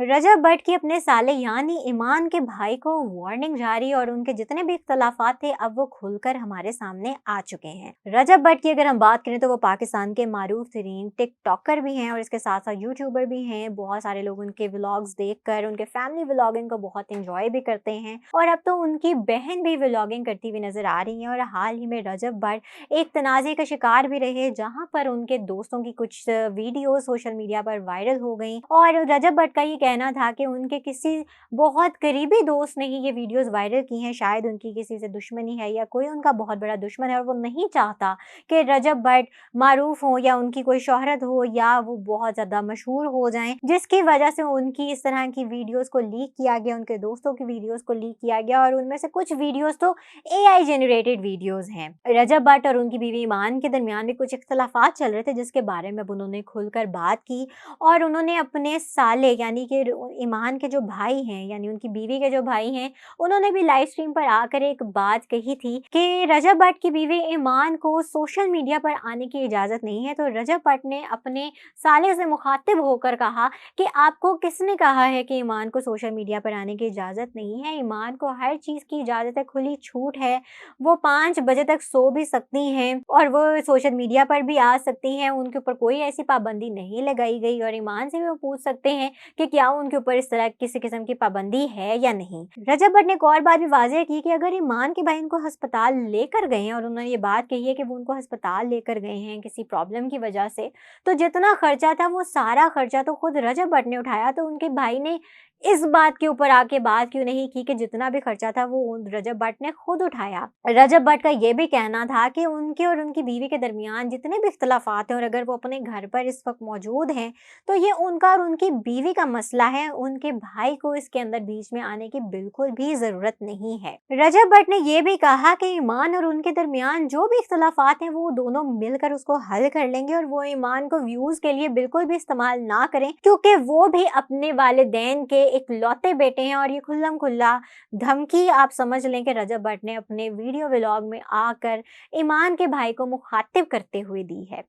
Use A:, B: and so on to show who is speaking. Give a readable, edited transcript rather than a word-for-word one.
A: रजब भट्ट की अपने साले यानी ईमान के भाई को वार्निंग जारी और उनके जितने भी इख्तलाफात थे अब वो खुलकर हमारे सामने आ चुके हैं। रजब भट्ट की अगर हम बात करें तो वो पाकिस्तान के मारूफ तरीन टिकटॉकर भी हैं और इसके साथ साथ यूट्यूबर भी हैं। बहुत सारे लोग उनके व्लॉग्स देखकर उनके फैमिली व्लॉगिंग को बहुत इंजॉय भी करते हैं और अब तो उनकी बहन भी व्लॉगिंग करती हुई नजर आ रही है। और हाल ही में रजब भट्ट एक तनाज़े का शिकार भी रहे जहाँ पर उनके दोस्तों की कुछ वीडियो सोशल मीडिया पर वायरल हो गई और रजब भट्ट का ये कहना था कि उनके किसी बहुत करीबी दोस्त ने ही ये वीडियोस वायरल की हैं। शायद उनकी किसी से दुश्मनी है या कोई उनका बहुत बड़ा दुश्मन है और वो नहीं चाहता कि रजब भट्ट मारूफ हो या उनकी कोई शोहरत हो या वो बहुत ज़्यादा मशहूर हो जाएं, जिसकी वजह से उनकी इस तरह की वीडियोस को लीक किया गया, उनके दोस्तों की वीडियोस को लीक किया गया और उनमें से कुछ वीडियोस तो AI जनरेटेड वीडियोस हैं। रजब भट्ट और उनकी बीवी ईमान के दरमियान भी कुछ इख्तलाफात चल रहे थे जिसके बारे में अब उन्होंने खुलकर बात की और उन्होंने अपने साले यानी कि ईमान के जो भाई हैं यानी उनकी बीवी के जो भाई हैं, उन्होंने भी लाइव स्ट्रीम पर आकर एक बात कही थी कि रजब भट्ट की बीवी ईमान को सोशल मीडिया पर आने की इजाज़त नहीं है। तो रजब भट्ट ने अपने साले से मुखातिब होकर कहा कि आपको किसने कहा है कि ईमान को सोशल मीडिया पर आने की इजाज़त नहीं है। ईमान को हर चीज़ की इजाज़त है, खुली छूट है। वो 5 बजे तक सो भी सकती हैं और वो सोशल मीडिया पर भी आ सकती हैं। उनके ऊपर कोई ऐसी पाबंदी नहीं लगाई गई और ईमान से भी वो पूछ सकते हैं कि क्या उनके ऊपर इस तरह किसी किस्म की पाबंदी है या नहीं। रजब भट्ट ने एक और बात भी वाज़ेह की कि अगर ईमान के भाई उनको अस्पताल लेकर गए हैं और उन्होंने ये बात कही है कि वो उनको अस्पताल लेकर गए हैं किसी प्रॉब्लम की वजह से, तो जितना खर्चा था वो सारा खर्चा तो खुद रजब भट्ट ने उठाया। तो उनके भाई ने इस बात के ऊपर आके बात क्यों नहीं की कि जितना भी खर्चा था वो रजब भट्ट ने खुद उठाया। रजब भट्ट का ये भी कहना था कि उनके और उनकी बीवी के दरमियान जितने भी इख्तलाफात हैं और अगर वो अपने घर पर इस वक्त मौजूद हैं तो ये उनका और उनकी बीवी का मसला है। उनके भाई को इसके अंदर बीच में आने की बिल्कुल भी जरूरत नहीं है। रजब भट्ट ने यह भी कहा कि ईमान और उनके दरमियान जो भी इख्तलाफात हैं वो दोनों मिलकर उसको हल कर लेंगे और वो ईमान को व्यूज के लिए बिल्कुल भी इस्तेमाल ना करें क्योंकि वो भी अपने वालिदैन के इकलौते बेटे हैं। और ये खुल्लम खुल्ला धमकी आप समझ लें कि रजब भट्ट ने अपने वीडियो व्लॉग में आकर ईमान के भाई को मुखातिब करते हुए दी है।